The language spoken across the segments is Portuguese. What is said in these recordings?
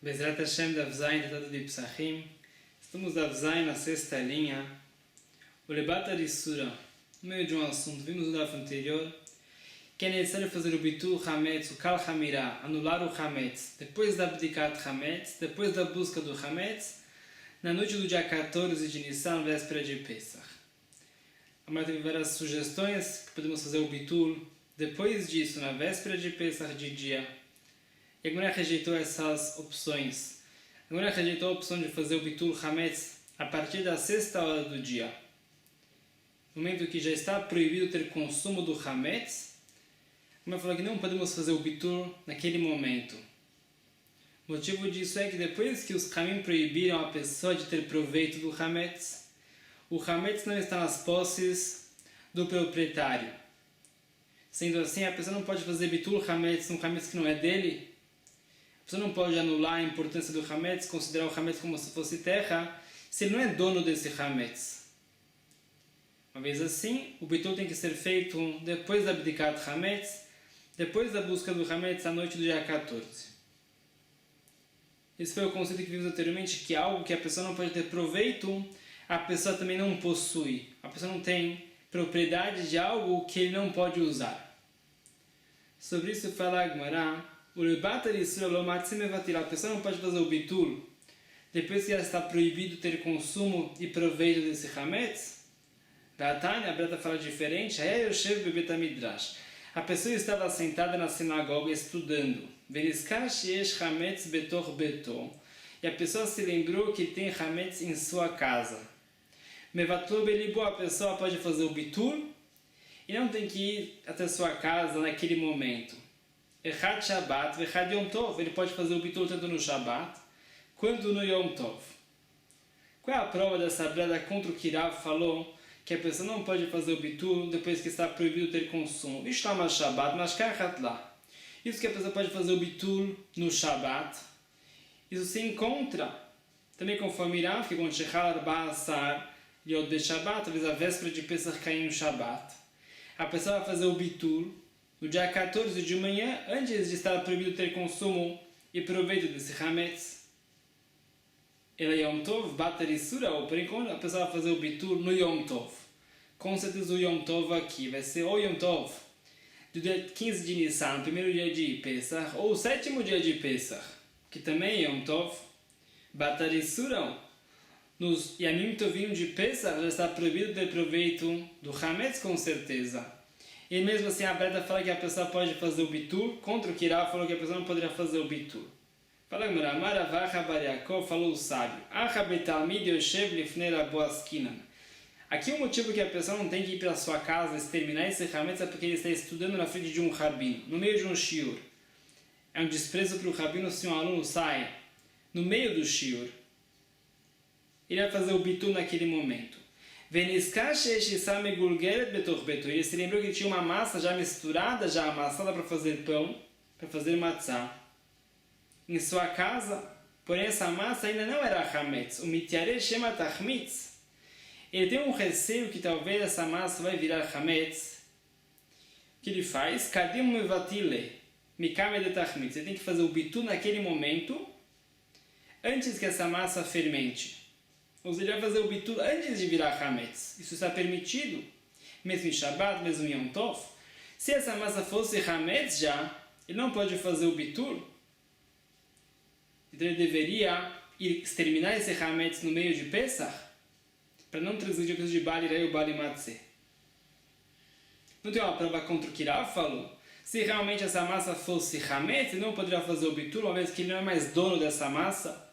Bezrat Hashem da Zayin, Tratado de Psachim. Estamos da Zayin na sexta linha. O Lebat Arissura, no meio de um assunto, vimos no daf anterior, que é necessário fazer o Bitul Hametz, o Kal Hamirá, anular o Hametz, depois da Abdikat Hametz, depois da busca do Hametz, na noite do dia 14 de Nissan, véspera de Pesach. A Mara teve várias sugestões que podemos fazer o Bitul depois disso, na véspera de Pesach de dia. E a Gemara rejeitou essas opções. A Gemara rejeitou a opção de fazer o Bitul Hametz a partir da sexta hora do dia. No momento que já está proibido ter consumo do Hametz, a Gemara falou que não podemos fazer o Bitul naquele momento. O motivo disso é que depois que os Khamim proibiram a pessoa de ter proveito do Hametz, o Hametz não está nas posses do proprietário. Sendo assim, a pessoa não pode fazer Bitul Hametz num Hametz que não é dele. A pessoa não pode anular a importância do Hametz, considerar o Hametz como se fosse terra, se ele não é dono desse Hametz. Uma vez assim, o Bitul tem que ser feito depois da Abdikat Hametz, depois da busca do Hametz à noite do dia 14. Esse foi o conceito que vimos anteriormente, que algo que a pessoa não pode ter proveito, a pessoa também não possui. A pessoa não tem propriedade de algo que ele não pode usar. Sobre isso fala a Gemara, a pessoa não pode fazer o Bitul depois que já está proibido ter consumo e proveito desse Hametz. Da Tânia, a Breta fala diferente. A pessoa estava sentada na sinagoga estudando. E a pessoa se lembrou que tem Hametz em sua casa. A pessoa pode fazer o Bitul e não tem que ir até sua casa naquele momento. Echad Shabbat, Echad Yom Tov. Ele pode fazer o Bitul tanto no Shabbat quanto no Yom Tov. Qual é a prova dessa brada contra o que Rav falou que a pessoa não pode fazer o Bitul depois que está proibido ter consumo? Ishtama Shabbat, Mashkar lá. Isso que a pessoa pode fazer o Bitul no Shabbat. Isso se encontra também conforme Rav, que quando Shechal Arba Asar Yod Be Shabbat, talvez a véspera de Pesach cair no Shabbat, a pessoa vai fazer o Bitul no dia 14 de manhã, antes de estar proibido ter consumo e proveito desse Hametz. Ele é Yom Tov, Batarissura, ou por enquanto a pessoa vai fazer o Bitul no Yom Tov. Com certeza o Yom Tov aqui vai ser o Yom Tov do dia 15 de Nissan, primeiro dia de Pesach, ou o sétimo dia de Pesach, que também é Yom Tov. Batarissura, nos Yamim Tovim de Pesach já está proibido ter proveito do Hametz com certeza. E mesmo assim a Breta fala que a pessoa pode fazer o Bitul, contra o que Rav falou que a pessoa não poderia fazer o Bitul. Fala Gemara, Maravacha Bar Yaakov, falou o sábio, Acha betalmid yoshev lifnei Rabo Askinan. Aqui o motivo que a pessoa não tem que ir para a sua casa exterminar esse Hametz é porque ele está estudando na frente de um rabino, no meio de um shiur. É um desprezo para o rabino se um aluno sai no meio do shiur. Ele vai fazer o Bitul naquele momento. Ele se lembrou que tinha uma massa já misturada, já amassada para fazer pão, para fazer matzah, em sua casa, porém essa massa ainda não era Hametz. O Mityare Shema Tachmitz. Ele tem um receio que talvez essa massa vai virar Hametz. O que ele faz? Kadim Mevatile Mikame de Tachmitz. Ele tem que fazer o Bitul naquele momento, antes que essa massa fermente. Ou seja, ele vai fazer o Bitul antes de virar Hametz. Isso está permitido, mesmo em Shabbat, mesmo em Yom Tov. Se essa massa fosse Hametz já, ele não pode fazer o Bitul. Então ele deveria exterminar esse Hametz no meio de Pesach, para não transgredir o peso de Bali Rei ou Bali Matzeh. Não tem uma prova contra o que Rav falou. Se realmente essa massa fosse Hametz, ele não poderia fazer o Bitul, uma vez que ele não é mais dono dessa massa.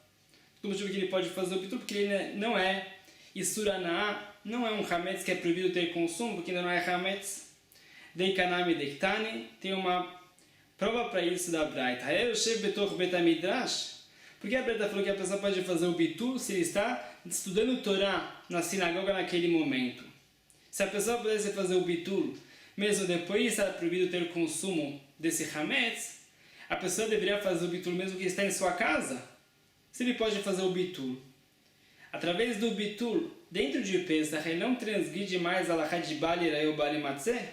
O motivo que ele pode fazer o Bitul, porque ele não é Issurana, não é um Hametz que é proibido ter consumo, porque ainda não é Hametz. Deikanami Deiktani, tem uma prova para isso da Braita. Porque a Braita falou que a pessoa pode fazer o Bitul se ele está estudando Torá na sinagoga naquele momento. Se a pessoa pudesse fazer o Bitul, mesmo depois de estar proibido ter consumo desse Hametz, a pessoa deveria fazer o Bitul mesmo que está em sua casa. Se ele pode fazer o Bitul através do Bitul dentro de Pesach, ele não transgride mais a Halachá de Bali Rei ou Bali Matzeh.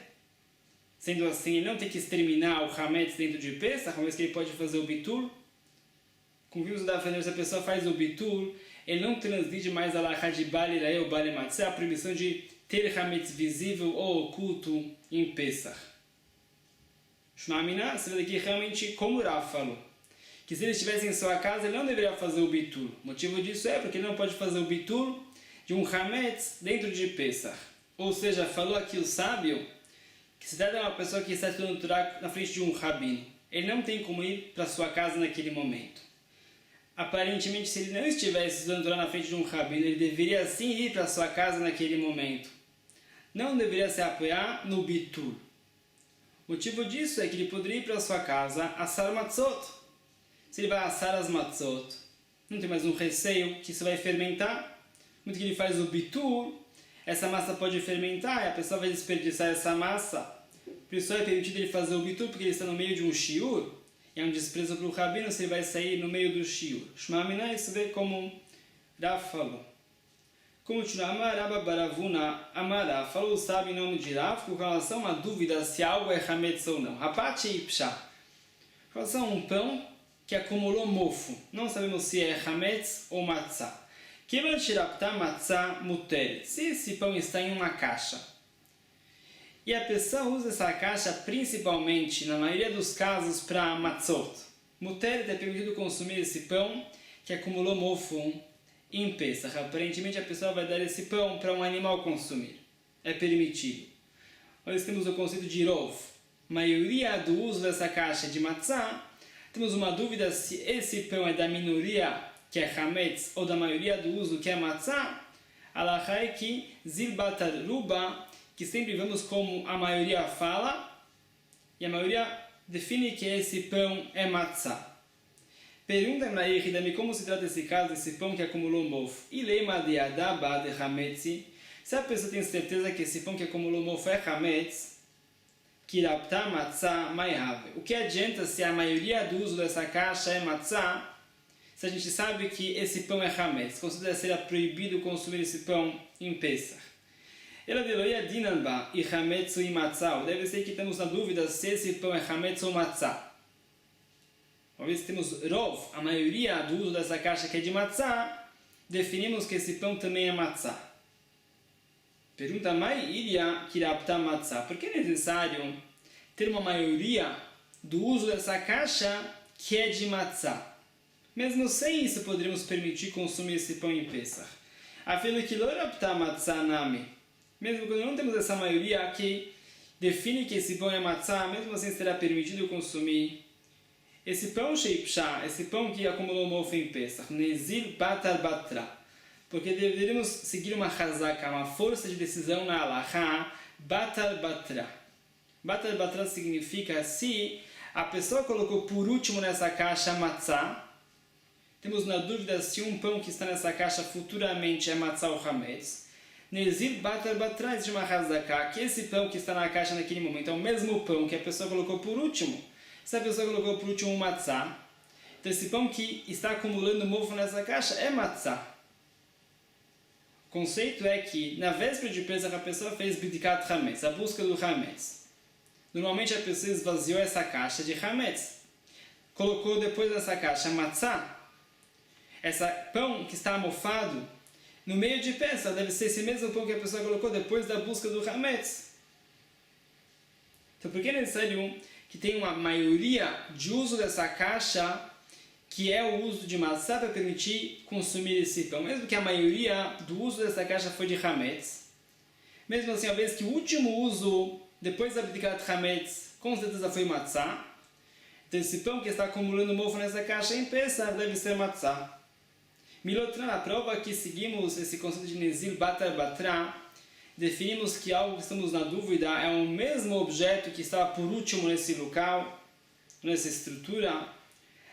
Sendo assim, ele não tem que exterminar o Hametz dentro de Pesach, uma vez que ele pode fazer o Bitul. como vimos da frente, se a pessoa faz o bitur, ele não transgride mais a alahá de Bali Irae ou Bali Matzah, a proibição de ter hametz visível ou oculto em Pesach. Shmamina, você vê aqui realmente como o Rav falou, que se ele estivesse em sua casa, ele não deveria fazer o bitur. O motivo disso é porque ele não pode fazer o bitur de um hametz dentro de Pesach. Ou seja, falou aqui o sábio, que se trata de uma pessoa que está estudando Torá na frente de um rabino. Ele não tem como ir para sua casa naquele momento. Aparentemente, se ele não estivesse estudando Torá na frente de um rabino, ele deveria sim ir para sua casa naquele momento. Não deveria se apoiar no bitur. O motivo disso é que ele poderia ir para sua casa assar matzot. Se ele vai assar as matzot, não tem mais um receio que isso vai fermentar. Muito que ele faz o bitur, essa massa pode fermentar e a pessoa vai desperdiçar essa massa. Por isso é permitido ele fazer o bitur, porque ele está no meio de um shiur. E é um desprezo para o rabino se ele vai sair no meio do shiur. Shmamina, isso vê como Rav falou. Continua, Amaraba Baravuna Amara, falou o sábio em nome de Rav, com relação a dúvida se algo é hametz ou não. Rapati e pshá. Com relação a um pão que acumulou mofo. Não sabemos se é hametz ou matzah. Kivan shirapta matzah muteret. Se esse pão está em uma caixa e a pessoa usa essa caixa principalmente, na maioria dos casos, para matzot. Muteret é permitido consumir esse pão que acumulou mofo em Pesach. Aparentemente a pessoa vai dar esse pão para um animal consumir. É permitido. Nós temos o conceito de rov. Maioria do uso dessa caixa de matzah. Temos uma dúvida se esse pão é da minoria, que é hametz, ou da maioria do uso, que é matzah. Alahá é que zilbatar ruba, que sempre vemos como a maioria fala, e a maioria define que esse pão é matzah. Pergunta na Yehidami como se trata esse caso, desse pão que acumulou mofo. Ilema de adaba de hametzi. Se a pessoa tem certeza que esse pão que acumulou mofo é hametz, kirapta matzah maiave. O que adianta se a maioria do uso dessa caixa é matzah, se a gente sabe que esse pão é hametz? Considera ser proibido consumir esse pão em Pesach. Ela deloia dinanba e hametzu e matzah. Deve ser que estamos na dúvida se esse pão é hametz ou matzah. Uma vez que temos rov, a maioria do uso dessa caixa que é de matzah, definimos que esse pão também é matzah. Pergunta mai iria kirapta matzah. Por que é necessário ter uma maioria do uso dessa caixa que é de matzah? Mesmo sem isso, poderíamos permitir consumir esse pão em Pesach. Afilo que lorapta matzah nami. Mesmo quando não temos essa maioria que define que esse pão é matzah, mesmo assim será permitido consumir esse pão sheipshá, esse pão que acumulou mofo em Pesach, nezil batar batra, porque deveríamos seguir uma hazaka, uma força de decisão na alahá, batar batra. Batar batra significa se a pessoa colocou por último nessa caixa matzah, temos na dúvida se um pão que está nessa caixa futuramente é matzah ou hametz. Nezil batar batra existe uma hazaka, que esse pão que está na caixa naquele momento é o mesmo pão que a pessoa colocou por último. Se a pessoa colocou por último matzah, então esse pão que está acumulando mofo nessa caixa é matzah. O conceito é que na véspera de Pesach a pessoa fez bidikat hametz, a busca do hametz. Normalmente a pessoa esvaziou essa caixa de hametz, colocou depois dessa caixa matzah. Esse pão que está mofado no meio de Pesach deve ser esse mesmo pão que a pessoa colocou depois da busca do hametz. Então por que é necessário que tem uma maioria de uso dessa caixa, que é o uso de matzah, para permitir consumir esse pão? Mesmo que a maioria do uso dessa caixa foi de hametz, mesmo assim, a vez que o último uso, depois da abdicat hametz, com certeza foi matzah, então esse pão que está acumulando mofo nessa caixa em Pesach deve ser matzah. Milotran, a prova que seguimos esse conceito de nezil batar batra, definimos que algo que estamos na dúvida é o mesmo objeto que estava por último nesse local, nessa estrutura.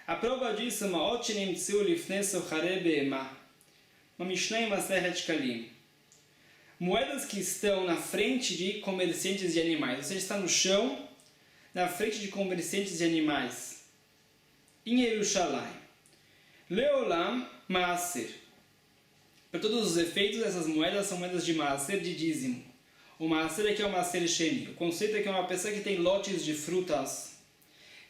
A prova disso é uma Mishnah em Masechet Kalim. Moedas que estão na frente de comerciantes de animais, ou seja, está no chão, na frente de comerciantes de animais, em Yerushalayim. Leolam Maaser. Para todos os efeitos, essas moedas são moedas de Maaser, de dízimo. O Maaser é que é o Maaser Sheni. O conceito é que uma pessoa que tem lotes de frutas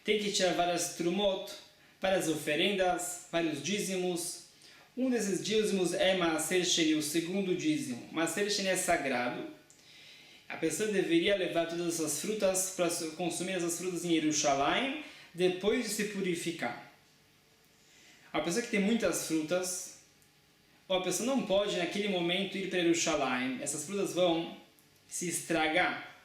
tem que tirar várias trumot várias oferendas, vários dízimos. Um desses dízimos é Maaser Sheni, o segundo dízimo. Maaser Sheni é sagrado. A pessoa deveria levar todas essas frutas para consumir essas frutas em Jerusalém, depois de se purificar. A pessoa que tem muitas frutas, a pessoa não pode naquele momento ir para Jerusalém. Essas frutas vão se estragar.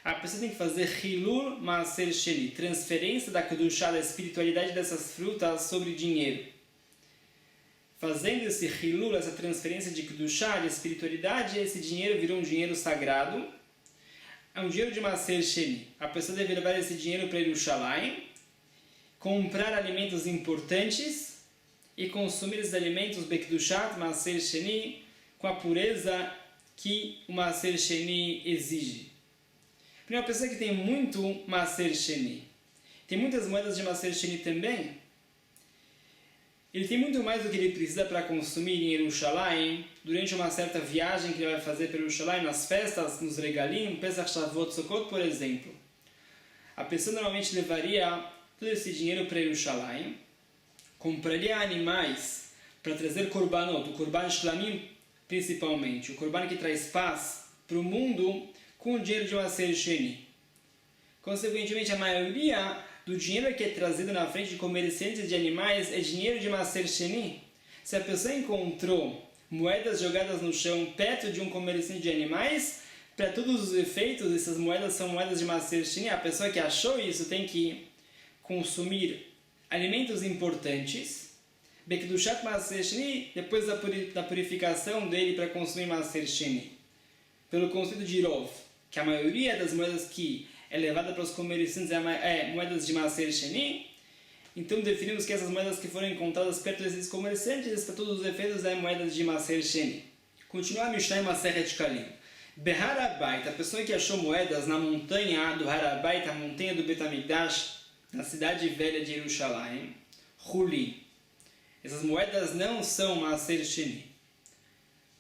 A pessoa tem que fazer Hilul Maaser Sheni, transferência da Kedushá, da espiritualidade dessas frutas sobre dinheiro. Fazendo esse Hilul, essa transferência de Kedushá, de espiritualidade, esse dinheiro virou um dinheiro sagrado. É um dinheiro de Maaser Sheni. A pessoa deve levar esse dinheiro para Jerusalém, comprar alimentos importantes e consumir esses alimentos Bekdushat, Maaser Sheni, com a pureza que o Maaser Sheni exige. Para uma pessoa que tem muito Maaser Sheni, tem muitas moedas de Maaser Sheni também, ele tem muito mais do que ele precisa para consumir em Jerusalém, durante uma certa viagem que ele vai fazer para Jerusalém, nas festas, nos regalim, Pesach, Shavuot, Sukkot, por exemplo. A pessoa normalmente levaria todo esse dinheiro para Jerusalém, compraria animais para trazer korbanot, o korban shlamim principalmente, o korban que traz paz para o mundo, com o dinheiro de Maaser Sheni. Consequentemente, a maioria do dinheiro que é trazido na frente de comerciantes de animais é dinheiro de Maaser Sheni. Se a pessoa encontrou moedas jogadas no chão perto de um comerciante de animais, para todos os efeitos, essas moedas são moedas de Maaser Sheni. A pessoa que achou isso tem que consumir alimentos importantes, Bekdushat Maaser Sheni, depois da purificação dele para consumir Maaser Sheni. Pelo conceito de Rov, que a maioria das moedas que é levada para os comerciantes é moedas de Maaser Sheni, então definimos que essas moedas que foram encontradas perto desses comerciantes, para todos os efeitos, é moedas de Maaser Sheni. Continua a Mishnah em Masechet Shkalim. Behar Habayit, a pessoa que achou moedas na montanha do Har Habayit, a montanha do Bet HaMikdash, na cidade velha de Jerusalém, Huli. Essas moedas não são Maaser Sheni.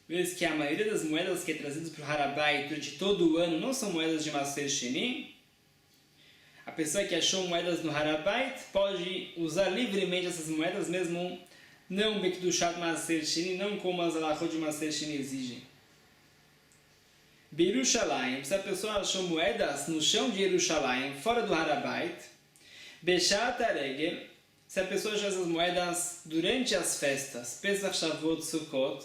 Vês que a maioria das moedas que é trazidas para o Har Habayit durante todo o ano não são moedas de Maaser Sheni. A pessoa que achou moedas no Har Habayit pode usar livremente essas moedas, mesmo não Bekdushat Maaser Sheni, não como as alachot de Maaser Sheni exigem. Jerusalém, se a pessoa achou moedas no chão de Jerusalém, fora do Har Habayit, Beshat HaRegel, se a pessoa achou essas moedas durante as festas, Pesach, Shavuot, Sukkot,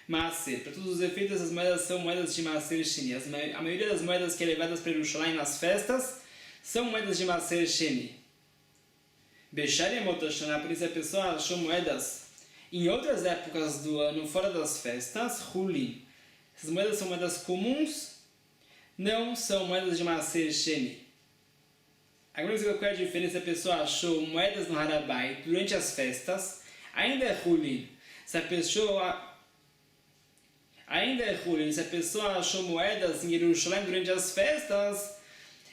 Maaser, para todos os efeitos, essas moedas são moedas de Maaser Sheni. A maioria das moedas que é levadas para Jerusalém nas festas são moedas de Maaser Sheni. Bechar e Motoshana, por isso a pessoa achou moedas em outras épocas do ano, fora das festas, Huli. Essas moedas são moedas comuns, não são moedas de Maaser Sheni. Agora, qual é a diferença? A pessoa achou moedas no Har Habayit durante as festas, ainda é Huli. Se a pessoa achou moedas em Jerusalém durante as festas,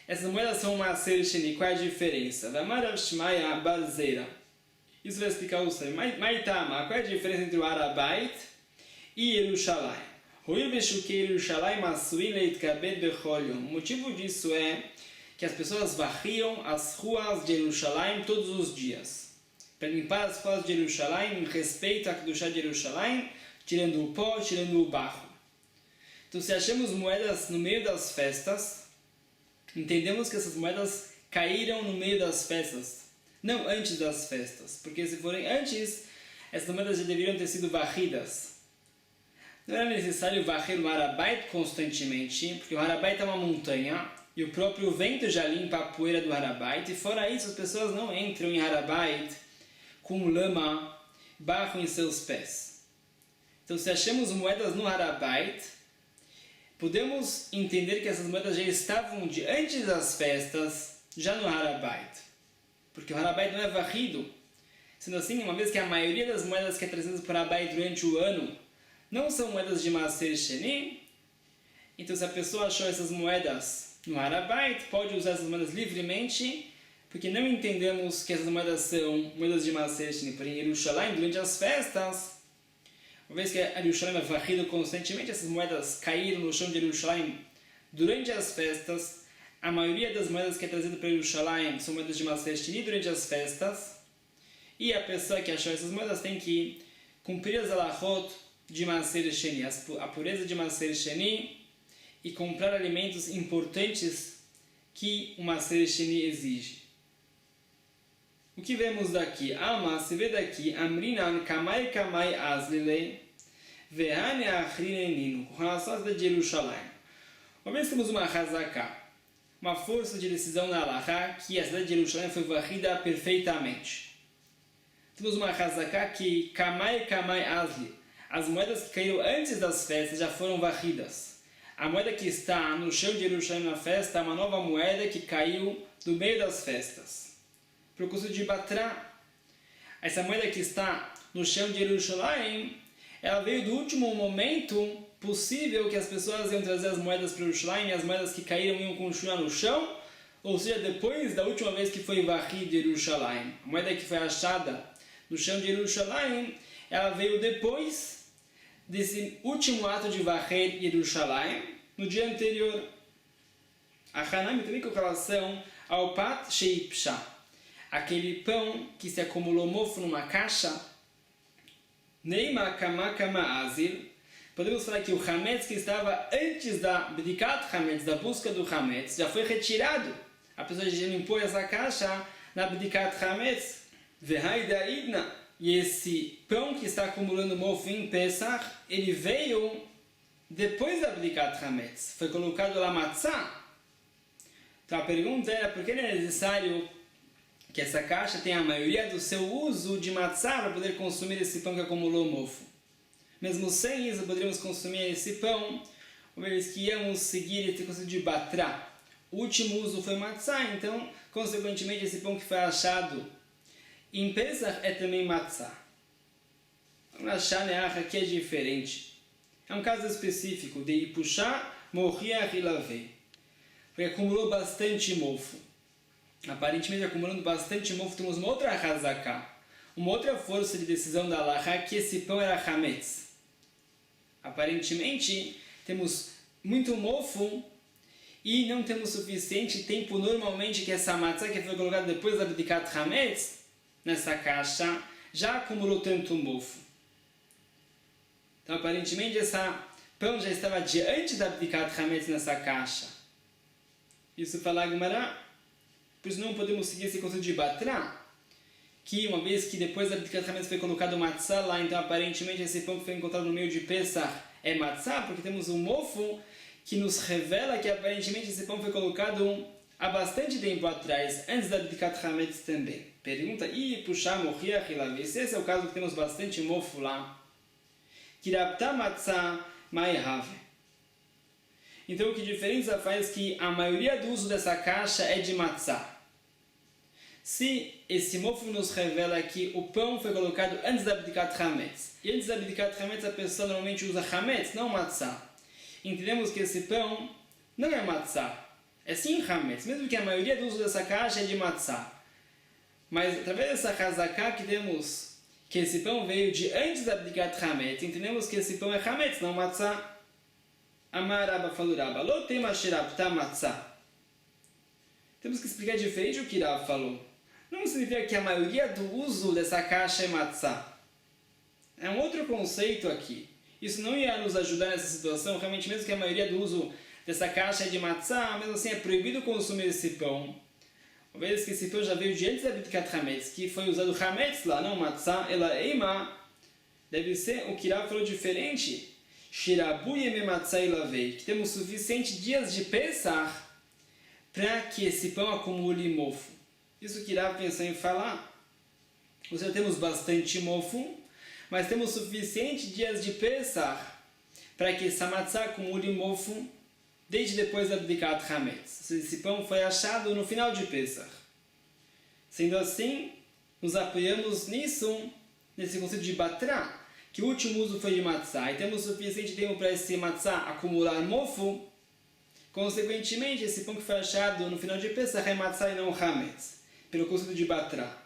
essas moedas são Maaser Sheni. Qual é a diferença? Vamarav Shmaya Barzeira. Isso vai explicar o Sam. Maitama, qual é a diferença entre o Har Habayit e Jerusalém? O motivo disso é que as pessoas varriam as ruas de Jerusalém todos os dias. Para limpar as ruas de Jerusalém, em respeito à Kedushá de Jerusalém, tirando o pó, tirando o barro. Então, se achamos moedas no meio das festas, entendemos que essas moedas caíram no meio das festas, não antes das festas, porque se forem antes, essas moedas já deveriam ter sido varridas. Não era necessário varrer o Har Habayit constantemente, porque o Har Habayit é uma montanha, e o próprio vento já limpa a poeira do Har Habayit, e fora isso, as pessoas não entram em Har Habayit com lama, barro em seus pés. Então, se achamos moedas no Har Habayit, podemos entender que essas moedas já estavam antes das festas, já no Har Habayit. Porque o Har Habayit não é varrido. Sendo assim, uma vez que a maioria das moedas que é trazidas para o Har Habayit durante o ano não são moedas de Maaser Sheni, então se a pessoa achou essas moedas no Har Habayit, pode usar essas moedas livremente, porque não entendemos que essas moedas são moedas de Maaser Sheni. Porém, em Jerusalém, durante as festas, uma vez que a Jerusalém é varrida constantemente, essas moedas caíram no chão de Jerusalém durante as festas. A maioria das moedas que é trazida para Jerusalém são moedas de Maaser Sheni durante as festas. E a pessoa que achou essas moedas tem que cumprir as alachot de Maaser Sheni, a pureza de Maaser Sheni, e comprar alimentos importantes que o Maaser Sheni exige. O que vemos daqui? Alma, se vê daqui, Amrinan kamai kamai azlile, ve'ane achrineninu, com relação à cidade de Jerusalém. Uma vez temos uma hazaká, uma força de decisão na Halachá, que a cidade de Jerusalém foi varrida perfeitamente. Temos uma hazaká que kamai kamai azli, as moedas que caíram antes das festas já foram varridas. A moeda que está no chão de Jerusalém na festa é uma nova moeda que caiu do meio das festas. Para o curso de Batra, essa moeda que está no chão de Jerusalém, ela veio do último momento possível que as pessoas iam trazer as moedas para Jerusalém e as moedas que caíram iam continuar no chão, ou seja, depois da última vez que foi varrido Jerusalém. A moeda que foi achada no chão de Jerusalém, ela veio depois desse último ato de varrer Jerusalém, no dia anterior. A Hanami também com relação ao Pat Sheipsha, aquele pão que se acumulou mofo numa caixa. Neima kama kama azir. Podemos falar que o Hametz que estava antes da Bdikat Hametz, da busca do Hametz, já foi retirado. A pessoa já limpou essa caixa na Bdikat Hametz. Vehaida idna. E esse pão que está acumulando mofo em Pesach, ele veio depois da Bdikat Hametz. Foi colocado lá matzah. Então a pergunta era por que não é necessário que essa caixa tenha a maioria do seu uso de matzah para poder consumir esse pão que acumulou mofo. Mesmo sem isso, poderíamos consumir esse pão, uma vez que íamos seguir esse conceito de batrá. O último uso foi matzah, então, consequentemente, esse pão que foi achado em Pesach é também matzah. Vamos achar neacha que é diferente. É um caso específico de Ipushá Mohiach Ilaveh, porque acumulou bastante mofo. Aparentemente, acumulando bastante mofo, temos uma outra hazaká, uma outra força de decisão da Halachá, que esse pão era Hametz. Aparentemente, temos muito mofo e não temos suficiente tempo normalmente que essa matzah que foi colocada depois da Bdikat Hametz, nessa caixa, já acumulou tanto mofo. Então, aparentemente, esse pão já estava diante da Bdikat Hametz nessa caixa. Isso fala a Gemara. Por isso não podemos seguir esse conceito de Batrá, que uma vez que depois da Bdikat Hametz foi colocado matzah lá, então aparentemente esse pão que foi encontrado no meio de Pesach é matzah, porque temos um mofo que nos revela que aparentemente esse pão foi colocado há bastante tempo atrás, antes da Bdikat Hametz também. Pergunta, puxar Mohiach Ilaveh, se esse é o caso que temos bastante mofo lá, Kirapta matzah ma'ehave. Então o que diferença faz que a maioria do uso dessa caixa é de matzah. Se esse mofo nos revela que o pão foi colocado antes da Bdikat Hametz, e antes da Bdikat Hametz a pessoa normalmente usa Hametz, não matzah, entendemos que esse pão não é matzah, é sim Hametz, mesmo que a maioria do uso dessa caixa é de matzah. Mas através dessa hazaká que temos que esse pão veio de antes da Bdikat Hametz, entendemos que esse pão é Hametz, não matzah. Amar Rabba falou Rabba, lo tema sherapta matzah. Temos que explicar diferente o que Rabba falou. Não significa que a maioria do uso dessa caixa é matzah. É um outro conceito aqui. Isso não ia nos ajudar nessa situação, realmente mesmo que a maioria do uso dessa caixa é de matzah, mesmo assim é proibido consumir esse pão. Uma vez que esse pão já veio de antes da Bdikat Hametz, que foi usado Hametz lá, não matzah, ela eima, deve ser o que Rabba falou diferente. Shirabu yeme matzah ilavei, que temos suficiente dias de Pesach para que esse pão acumule mofo. Isso que Rabba pensou em falar. Ou seja, temos bastante mofo, mas temos suficiente dias de Pesach para que essa matzah acumule mofo desde depois da Bdikat Hametz. Esse pão foi achado no final de Pesach. Sendo assim, nos apoiamos nisso, nesse conceito de Batrá, que o último uso foi de matzah, e temos suficiente tempo para esse matzah acumular mofo. Consequentemente, esse pão que foi achado no final de Pesach é matzah e não Hametz, pelo conceito de Batrá.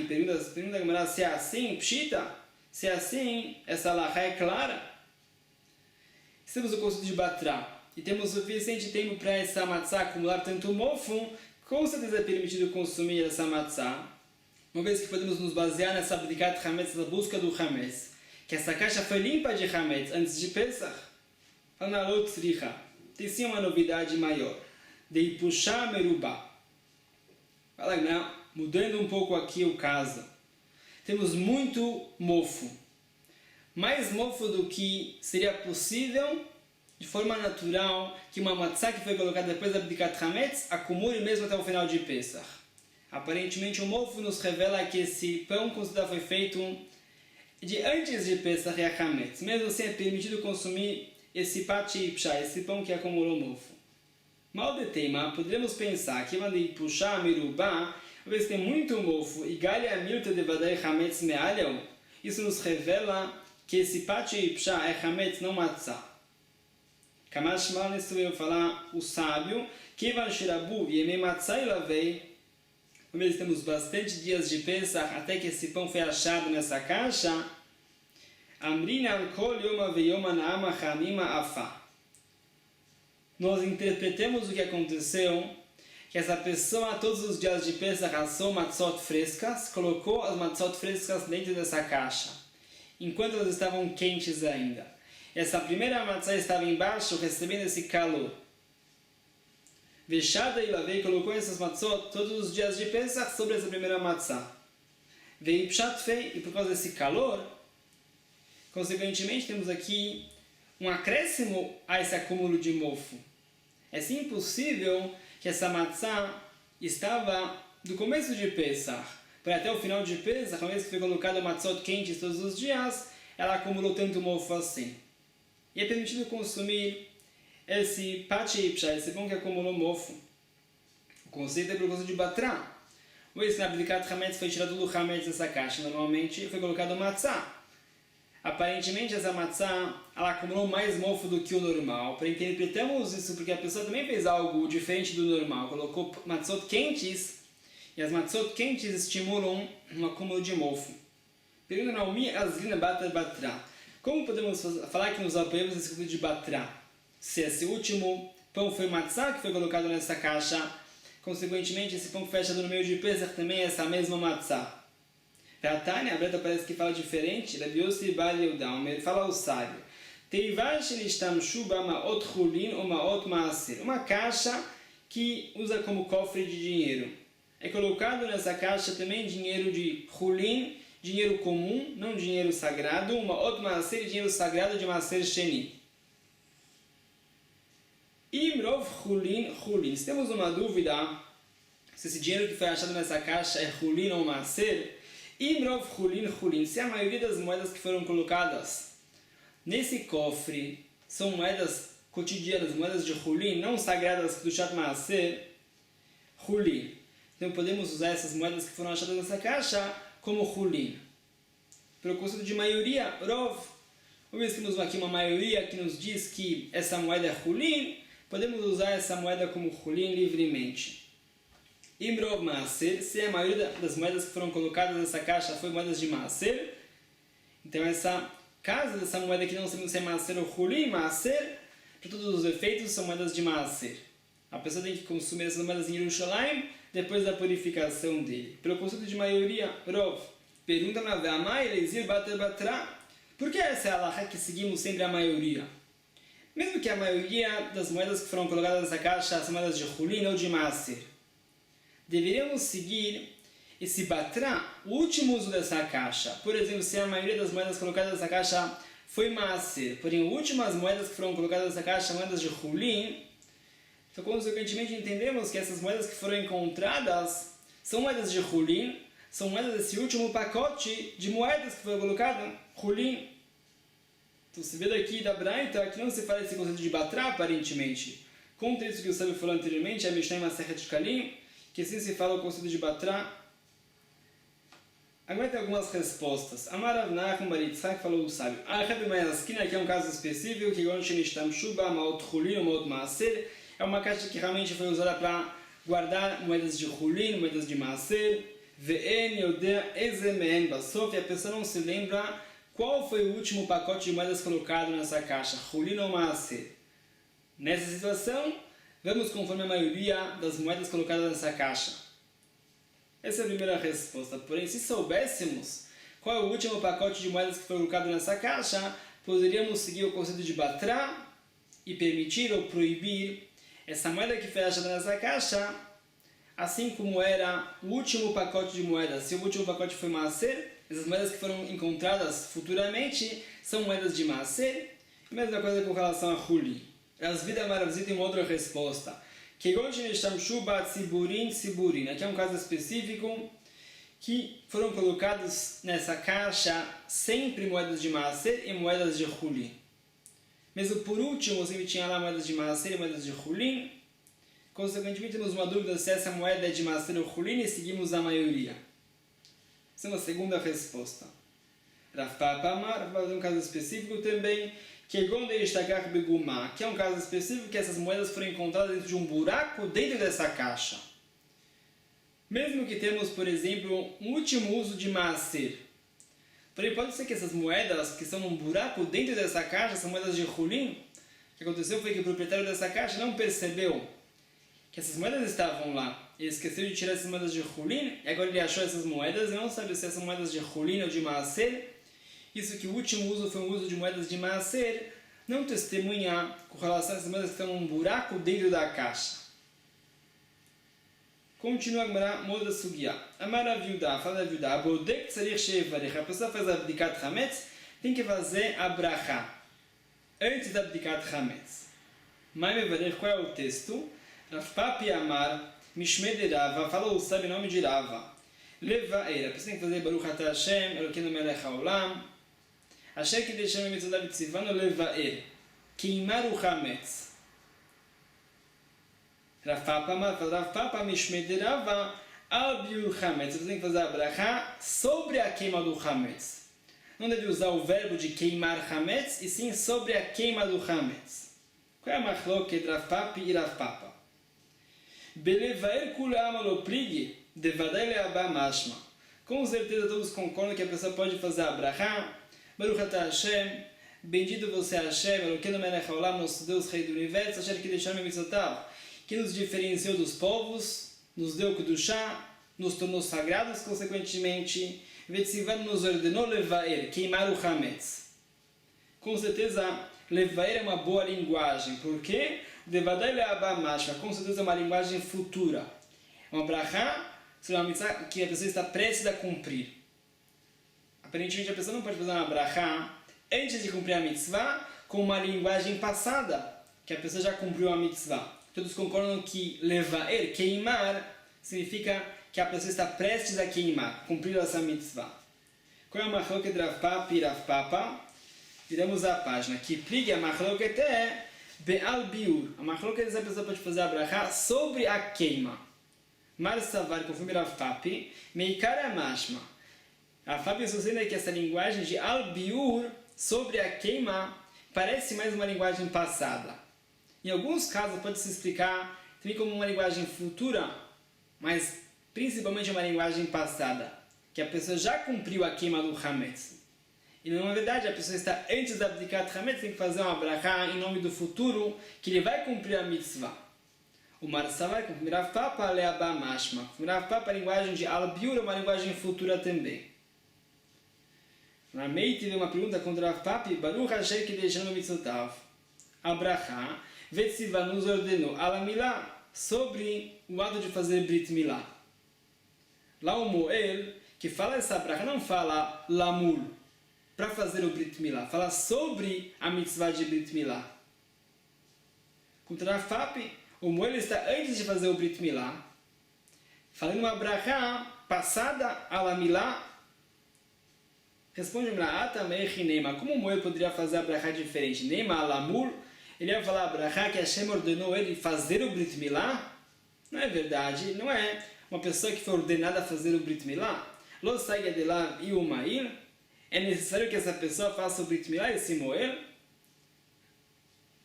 Pergunta a Gemara se é assim, pshita, se é assim, essa halachá é clara. Se temos o conceito de Batrá e temos suficiente tempo para essa matzah acumular tanto mofo, com certeza é permitido consumir essa matzah. uma vez que podemos nos basear nessa Bdikat Hametz, na busca do Hametz, que essa caixa foi limpa de Hametz antes de Pesach, Analot Tzricha, tem sim uma novidade maior, de Ipushá Merubá. Fala, não, mudando um pouco aqui o caso, temos muito mofo, mais mofo do que seria possível, de forma natural, que uma matzá que foi colocada depois da Bdikat Hametz acumule mesmo até o final de Pesach. Aparentemente o mofo nos revela que esse pão considerado foi feito de antes de Pesach e a Hametz. Mesmo assim é permitido consumir esse pati ipshá, esse pão que acumulou mofo. Mal de tema, poderíamos pensar que quando puxar mirubá, uma vez que tem muito mofo, e galha milta de vadai Hametz me'aleu, isso nos revela que esse pati ipshá é Hametz, não matzá. Kamash mal nisso veio falar o sábio, Kivan shirabu yemei matzá ilavei. Uma vez temos bastante dias de Pesach até que esse pão foi achado nessa caixa, Amrina kol yoma veyoma naama chamima afá. Nós interpretamos o que aconteceu, que essa pessoa todos os dias de Pesach assou matzot frescas, colocou as matzot frescas dentro dessa caixa, enquanto elas estavam quentes ainda. Essa primeira matzá estava embaixo, recebendo esse calor. Vexada e lavei colocou essas matzot todos os dias de Pesach sobre essa primeira matzá. Veio pshat fei, e por causa desse calor, consequentemente temos aqui um acréscimo a esse acúmulo de mofo. É sim possível que essa matzá estava do começo de Pesach para até o final de Pesach, uma vez que foi colocada matzot quentes todos os dias, ela acumulou tanto mofo assim. E é permitido consumir esse pati ipshá, esse pão que acumulou mofo. O conceito é por causa de batrá. Uma vez que na Bdikat Hametz foi tirado do Hametz dessa caixa, normalmente foi colocado matzá. Aparentemente essa matzá ela acumulou mais mofo do que o normal. Interpretamos isso porque a pessoa também fez algo diferente do normal. Colocou matzot quentes e as matzot quentes estimulam um acúmulo de mofo. Pergunta Naomi Azlina Bater Batrá. Como podemos falar que nos apoiamos nesse conceito de batrá? Se esse último pão foi matzá que foi colocado nessa caixa, consequentemente esse pão que foi achado no meio de Pesach também é essa mesma matzá. A Tânia, a Breta parece que fala diferente, da Biossi Bali Udamer, fala o sábio. Teivash Nishtamshu Bamaot Chulin ou Maot Maaser. Uma caixa que usa como cofre de dinheiro. É colocado nessa caixa também dinheiro de Chulin, dinheiro comum, não dinheiro sagrado, Maot Maaser, dinheiro sagrado de Maaser Sheni. Imrov Chulin, Chulin. Se temos uma dúvida se esse dinheiro que foi achado nessa caixa é Chulin ou Maaser, Imrov Chulin, Chulin. Se a maioria das moedas que foram colocadas nesse cofre são moedas cotidianas, moedas de Chulin, não sagradas do Shat Maaser, Chulin. Então podemos usar essas moedas que foram achadas nessa caixa como Chulin. Pelo conceito de maioria, Rov. Uma vez que temos aqui uma maioria que nos diz que essa moeda é Chulin, podemos usar essa moeda como Chulin livremente. Imrov Maaser, se a maioria das moedas que foram colocadas nessa caixa foi moedas de Maaser, então essa casa dessa moeda que não sabemos se é Maaser ou Chulin, Maaser, para todos os efeitos são moedas de Maaser. A pessoa tem que consumir essas moedas em Yerushalayim depois da purificação dele. Pelo conceito de maioria, Rov, pergunta na Ve'amai, Leizir Bater Batrá, por que essa é a halakha que seguimos sempre a maioria? Mesmo que a maioria das moedas que foram colocadas nessa caixa são moedas de Chulin ou de Maaser, deveríamos seguir esse batrá, o último uso dessa caixa. Por exemplo, se a maioria das moedas colocadas nessa caixa foi Maaser, porém, as últimas moedas que foram colocadas nessa caixa são moedas de Chulin, então, consequentemente, entendemos que essas moedas que foram encontradas são moedas de Chulin, são moedas desse último pacote de moedas que foi colocado, Chulin. Então, se vê daqui da Braita que não se fala esse conceito de batrá, aparentemente. Contra isso que o sábio falou anteriormente, a Mishnah em Masechet Shkalim, que assim se fala o conceito de batrá. Agora tem algumas respostas. Amar Rav Nachman bar Yitzchak falou o sábio. Arrebe Mayaskin, aqui é um caso específico, que Gon Shenishtam Shuba, Maot Chulin ou Maot Maaser, é uma caixa que realmente foi usada para guardar moedas de Chulin, moedas de Maaser, Ve'en Yodea Ezemen Basof, e a pessoa não se lembra qual foi o último pacote de moedas colocado nessa caixa, Chulin ou Maaser. Nessa situação, vamos conforme a maioria das moedas colocadas nessa caixa. Essa é a primeira resposta. Porém, se soubéssemos qual é o último pacote de moedas que foi colocado nessa caixa, poderíamos seguir o conceito de Batra e permitir ou proibir essa moeda que foi achada nessa caixa, assim como era o último pacote de moedas. Se o último pacote foi Maaser, essas moedas que foram encontradas futuramente são moedas de Maaser. A mesma coisa com relação a Huli. As vidas maravilhosas têm uma outra resposta. Aqui é um caso específico que foram colocados nessa caixa sempre moedas de Maaser e moedas de Huli. Mesmo por último, sempre tinha lá moedas de Maaser e moedas de Huli. Consequentemente, temos uma dúvida se essa moeda é de Maaser ou Huli e seguimos a maioria. Essa é uma segunda resposta. Rav Papa Amar, vai fazer um caso específico também, que é um caso específico que essas moedas foram encontradas dentro de um buraco dentro dessa caixa. Mesmo que temos, por exemplo, um último uso de Maaser. Porém, pode ser que essas moedas que estão num buraco dentro dessa caixa, são moedas de Hulin, o que aconteceu foi que o proprietário dessa caixa não percebeu que essas moedas estavam lá. Ele esqueceu de tirar essas moedas de Hulin, e agora ele achou essas moedas e não sabe se são moedas de Hulin ou de Maaser. Isso que o último uso foi um uso de moedas de Maaser, não testemunha com relação a essas moedas que estão num buraco dentro da caixa. Continua a Gemara, muda a Sugiá. Amara Viudá, fala a Viudá, Abodek Tzarich Shevarech, a pessoa faz a Bdikat Hametz, tem que fazer a Brachá, antes da Bdikat Hametz. Mai Mevarech, qual é o texto? Rav Papi Amar, Mishmei de Rava, fala o sábio nome de Rava. Levaer, a pessoa tem que fazer Baruch Atah Hashem, Elokeinu melech haolam, Asher kidei me mitzvotav v'tzivanu levaer, queimar o Hametz. Rav Papa Mishmei de Rava, al biur Hametz. Você tem que fazer a brachá sobre a queima do Hametz. Não deve usar o verbo de queimar Hametz, e sim sobre a queima do Hametz. Qual é a machloket Rav Papa e Rav Papa? Belevaer kulam aloprig, devadai leabá mashma. Com certeza todos concordam que a pessoa pode fazer a brachá. Baruch Atah Hashem, bendito você Hashem, Elokeinu melech haolam, nosso Deus, Rei do Universo, Asher kidei me mitzvotav, que nos diferenciou dos povos, nos deu Kedushá, nos tornou sagrados, consequentemente, Vetzivan nos ordenou levaer, queimar o Hametz. Com certeza, levaer é uma boa linguagem, porque devadai leabá mashma, com certeza é uma linguagem futura. É uma brachá, uma mitzvah que a pessoa está prestes a cumprir. Aparentemente, a pessoa não pode fazer uma brachá antes de cumprir a mitzvah com uma linguagem passada, que a pessoa já cumpriu a mitzvah. Todos concordam que levaer, queimar, significa que a pessoa está prestes a queimar, cumprir essa mitzvah. Qual é a machloket de Rav Papa e Rav Papa? Viramos a página. Que pligue a machloket é be'al biur. A machloket é que a pessoa pode fazer a brachá sobre a queima. Mar Savar, conforme Rav Papa, meikara mashma. Rav Papa sustenta que essa linguagem de al biur, sobre a queima, parece mais uma linguagem passada. Em alguns casos pode se explicar também como uma linguagem futura, mas principalmente uma linguagem passada, que a pessoa já cumpriu a queima do Hametz. E na verdade a pessoa está antes da Bdikat Hametz, tem que fazer uma brachá em nome do futuro, que ele vai cumprir a mitzvah. O Marsa com o Rav Papa leabá mashma. O Rav Papa, a linguagem de al-biur, é uma linguagem futura também. Na Mei teve uma pergunta contra o Rav Papa, Baruch Hashem kidei me mitzvotav. A brachá Vetzivan nos ordenou alamilá, sobre o ato de fazer Brit Milá. Lá o Moel, que fala essa brachá, não fala lamul, para fazer o Brit Milá, fala sobre a mitzvah de Brit Milá. Contra a FAP, o Moel está antes de fazer o Brit Milá, falando uma brachá passada a lamilá. Responde lá, também Nema, como o Moel poderia fazer a brachá diferente? Nema lamul, ele ia falar a brachá que Hashem ordenou ele fazer o Brit Milá? Não é verdade, não é uma pessoa que foi ordenada a fazer o Brit Milá. Lo saia de lá e o Mair. É necessário que essa pessoa faça o Brit Milá, esse Moel?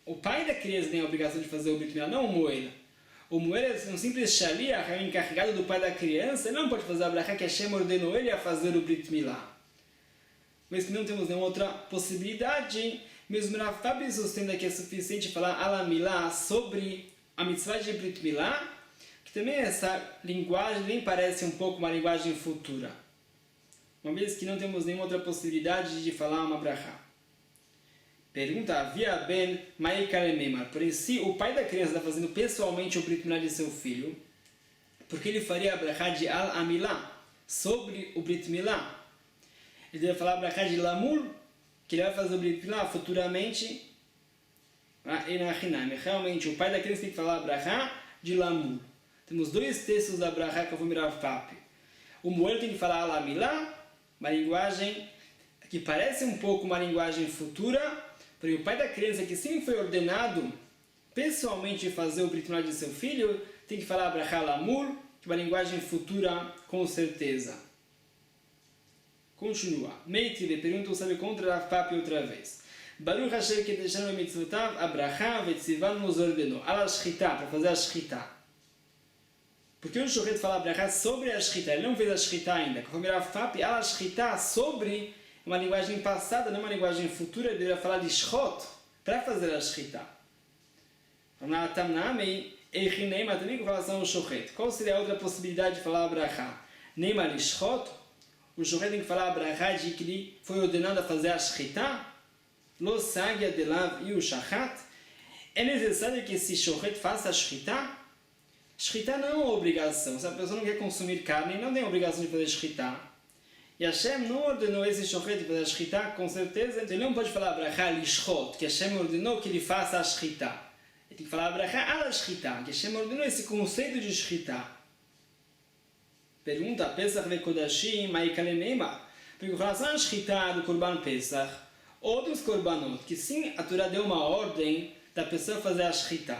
O pai da criança tem a obrigação de fazer o Brit Milá, não o Moel. O Moel é um simples shaliach, encarregado do pai da criança, ele não pode fazer a brachá que Hashem ordenou ele a fazer o Brit Milá. Mas que não temos nenhuma outra possibilidade, mesmo Rav Papa sustenta que é suficiente falar alamilá sobre a mitzvah de Brit Milá, que também essa linguagem nem parece um pouco uma linguagem futura, uma vez que não temos nenhuma outra possibilidade de falar uma brachá. Pergunta, Avia ben Maikarememar. Porém, se o pai da criança está fazendo pessoalmente o Brit Milá de seu filho, porque ele faria a brachá de Al-Amilá, sobre o Brit Milá? Ele deve falar a brachá de Lamur, que ele vai fazer o Brit Milá futuramente, realmente, o pai da criança tem que falar a brachá de Lamur. Temos dois textos da brachá que eu vou mirar o papo. O Moel tem que falar Al-Amilá, uma linguagem que parece um pouco uma linguagem futura, porém o pai da criança que sempre foi ordenado pessoalmente fazer o Brit Milá de seu filho, tem que falar Brachá Lamur, que é uma linguagem futura com certeza. Continua. Meitive pergunta sabe contra Rav Papi outra vez. Baruch Hashem que deixaram mitzvotav, a Brachá vetzivan nos ordenou. Ala shchita, para fazer a shchita. Porque o Shochet fala Brachá sobre a shchita, ele não fez a shchita ainda. Conforme Rav Papi, ala shchita sobre uma linguagem passada, não uma linguagem futura, ele deveria falar de shchot para fazer a shchita. Também com relação ao shochet. Qual seria a outra possibilidade de falar a brachá? Neymar e shchot? O shochet tem que falar a brachá de que ele foi ordenado a fazer a shchita? Lo sagya delav e o shachat? É necessário que esse shochet faça a shchita? Shchita não é uma obrigação. Se a pessoa não quer consumir carne, não tem obrigação de fazer shchita. E Hashem não ordenou esse shochet de fazer a shchita, com certeza. Então ele não pode falar a brachá lishchot, que Hashem ordenou que ele faça a shchita. Ele tem que falar a brachá ala shchita, que Hashem ordenou esse conceito de shchita. Pergunta, Pesach vekodashim, ma'ikalemema. Porque com relação a shchita do Korban Pesach, outros korbanot, que sim, a Torá deu uma ordem da pessoa fazer a shchita.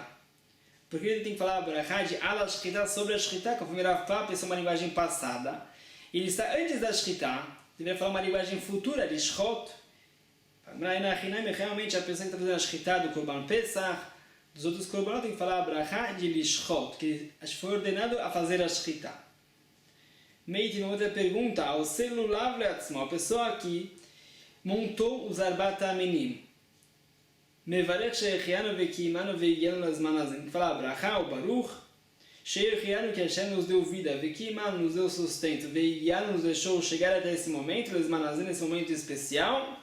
Porque ele tem que falar a brachá de ala shchita sobre a shchita, conforme Rav Papi, isso é uma linguagem passada. Ele está antes da shchita, deveria falar uma linguagem futura de shchot. Realmente a pessoa que está fazendo a shchita do Korban Pesach, dos outros korbanot, tem que falar a brachá de lishchot, que foi ordenado a fazer a shchita. Meio tem uma outra pergunta, ao celulav leatzmo, a pessoa que montou os arbat aminim. Mevarech she'echianu ve'kiimanu ve'yenu lazman hazeh. Tem que falar a brachá, o baruch, she'echianu que Hashem nos deu vida, ve'kiimanu nos deu sustento, ve'yenu nos deixou chegar até esse momento, lazman hazeh, nesse momento especial.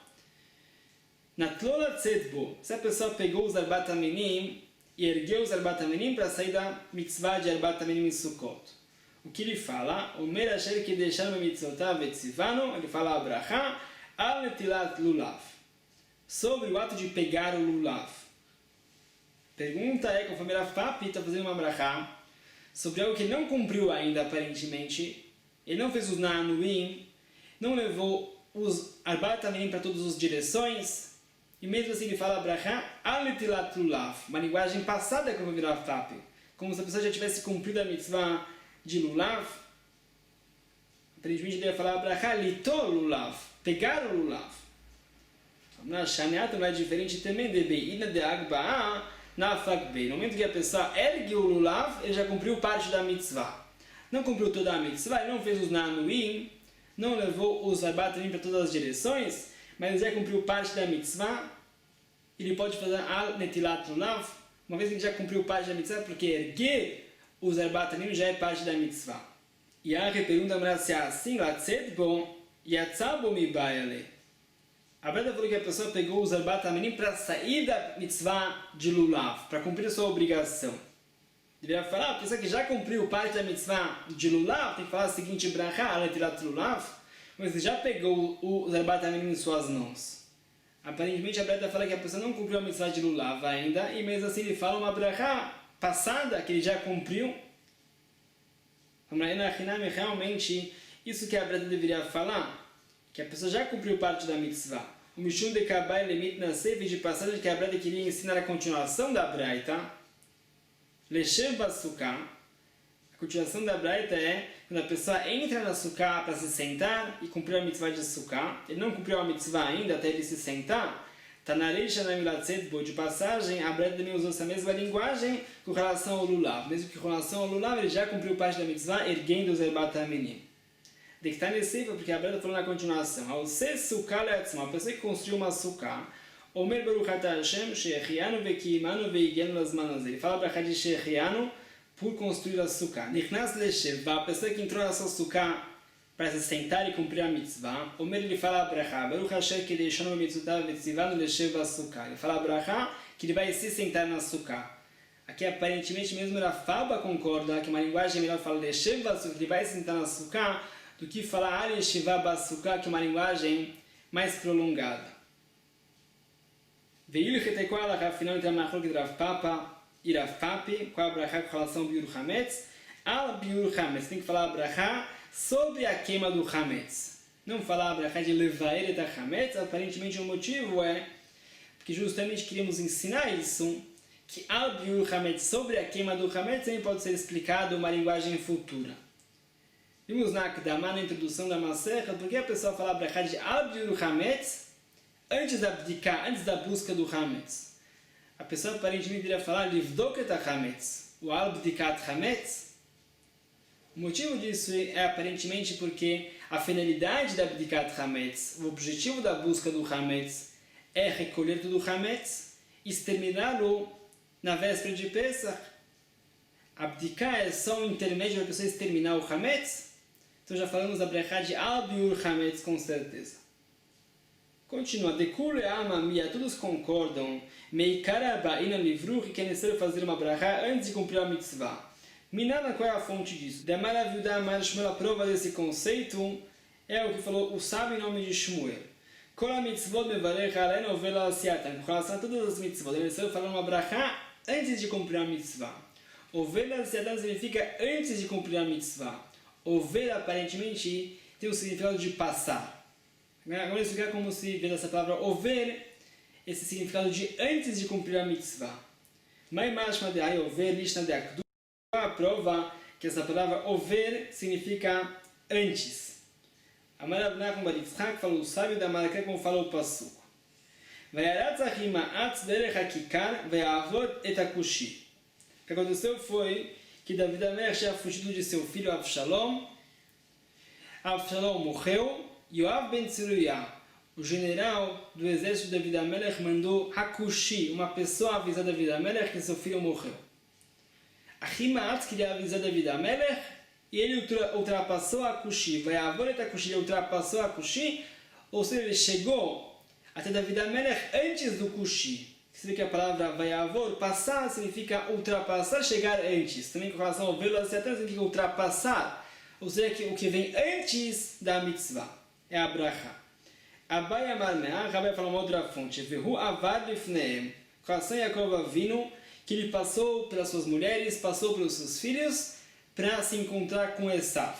Natlola tzedbo, se a pessoa pegou os arbat aminim e ergueu os arbat aminim para sair da mitzvah de arbat aminim em Sukkot. O que ele fala? O mer asher que deixaram mitzvotav vetzivanu, ele fala a brachá, al netilat lulav, sobre o ato de pegar o lulav. Pergunta é, conforme Rav Papi está fazendo uma brachá, sobre algo que ele não cumpriu ainda aparentemente, ele não fez os na'anuim, não levou os arbat aminim para todas as direções, e mesmo assim ele fala brachá al netilat lulav, uma linguagem passada como virá Rav, como se a pessoa já tivesse cumprido a mitzvah de lulav. Aparentemente ele ia falar brachá litol lulav, pegar o lulav. Na shaneata não é diferente também de beina de agba'a na fakbei. No momento que a pessoa ergue o lulav, ele já cumpriu parte da mitzvah. Não cumpriu toda a mitzvah, ele não fez os na'anuim, não levou os arbat aminim para todas as direções, mas ele já cumpriu parte da mitzvah, ele pode fazer al netilat lulav, uma vez que ele já cumpriu parte da mitzvah, porque erguer os arbat aminim já é parte da mitzvah. E a pergunta se é assim, latzet bom, yatzabo mi baiale. A Breda falou que a pessoa pegou os arbat aminim para sair da mitzvah de lulav, para cumprir a sua obrigação. Deveria falar, a pessoa que já cumpriu parte da mitzvah de lulav, tem que falar o seguinte, brachá al netilat lulav, mas ele já pegou os arbat aminim em suas mãos. Aparentemente a Breda fala que a pessoa não cumpriu a mitzvah de lulav ainda, e mesmo assim ele fala uma brachá passada que ele já cumpriu. Realmente, isso que a Breda deveria falar, que a pessoa já cumpriu parte da mitzvah. O Mishum de Kabai Lemit Nasef, de passagem que a Breda queria ensinar a continuação da Braita, Leshev Basuká. A continuação da Braita é quando a pessoa entra na Suká para se sentar e cumprir a mitzvah de Suká. Ele não cumpriu a mitzvah ainda até ele se sentar. Tanarei Shanamilat Tzedbo, de passagem, a Breda também usou essa mesma linguagem com relação ao lulav. Mesmo que com relação ao lulav, ele já cumpriu parte da mitzvah, erguendo os arbat aminim. De que está nesse porque a Breda falou na continuação. Ao ser sukkah leatzma, a pessoa que construiu uma sukkah, Omer Baruch Ata Hashem, she'echianu ve'kiimanu ve'igenu lazman hazeh. Ele fala brachá de she'echianu, por construir a sukkah. Nichnas lesheva, a pessoa que entrou na sua sukkah para se sentar e cumprir a mitzvah, o ele fala a brachá, Baruch Hashem que deixou no mitzvah vetzivá no lesheva sukkah. Ele fala a brachá que ele vai se sentar na sukkah. Aqui aparentemente mesmo Rafaba concorda que uma linguagem melhor fala lesheva sukkah, que ele vai se sentar na sukkah, do que falar al yeshivá basukkah, que é uma linguagem mais prolongada. Veio que qual a afinal entre a machlok de Rav Papa e Rav Papi, qual a brachá com relação ao biur hametz, al biur hametz, tem que falar a brachá sobre a queima do hametz. Não falar a brachá de levaer et hametz, aparentemente o motivo é porque justamente queríamos ensinar isso, que al biur hametz, sobre a queima do hametz, também pode ser explicado uma linguagem futura. Vimos na Akdamá, na introdução da Maserha, porque a pessoa fala a brachá de al biur hametz antes da abdicar, antes da busca do hametz. A pessoa aparentemente iria falar livdok et hametz, o al bdikat hametz. O motivo disso é aparentemente porque a finalidade da bdikat hametz, o objetivo da busca do hametz é recolher todo o hametz e exterminá-lo na véspera de Pesach. Abdicar é só um intermédio para a pessoa exterminar o hametz. Então já falamos da brachá de al biur hametz com certeza. Continua, Dekule Amamia, todos concordam, Meikara Ba'ina Livruch, que é necessário fazer uma brachá antes de cumprir a mitzvah. Minana, qual é a fonte disso? Da Maravilha Amar Shmuel, a prova desse conceito é o que falou o sábio em nome de Shmuel. Kol mitzvot mevarech alei novela asiatan. Com relação a todas as mitzvot, é necessário falar uma brachá antes de cumprir a mitzvah. Ovela asiatan significa antes de cumprir a mitzvah. Ovela, aparentemente, tem o significado de passar. Agora vamos explicar como se vê essa palavra over, esse significado de antes de cumprir a mitzvah. Mai mashma de ai over lishna de akdu. A prova que essa palavra over significa antes. Amar Avnachum bar Yitzchak falou o sábio da Malakah como falou o pasuk. Vayaratz achima atz derech hakikar vayavod et akushi. O que aconteceu foi que David Amelech tinha fugido de seu filho Avshalom. Avshalom morreu. Yoav ben Tziruyah, o general do exército de David Amelech, mandou Hakushi, uma pessoa avisar David Amelech que seu filho morreu. Ahimaatz queria avisar David Amelech e ele ultrapassou Hakushi. Vai avor et Hakushi, ele ultrapassou Hakushi, ou seja, ele chegou até David Amelech antes do Kushi. Significa que a palavra vai avor, passar, significa ultrapassar, chegar antes. Também com relação ao velocidade, significa ultrapassar, ou seja, que o que vem antes da mitzvah. É a brachá. Abai amar me'ah, Rabai fala uma outra fonte. Vehu avad lifneem. Com relação a Yaakov Avinu, que ele passou pelas suas mulheres, passou pelos seus filhos, para se encontrar com Esav.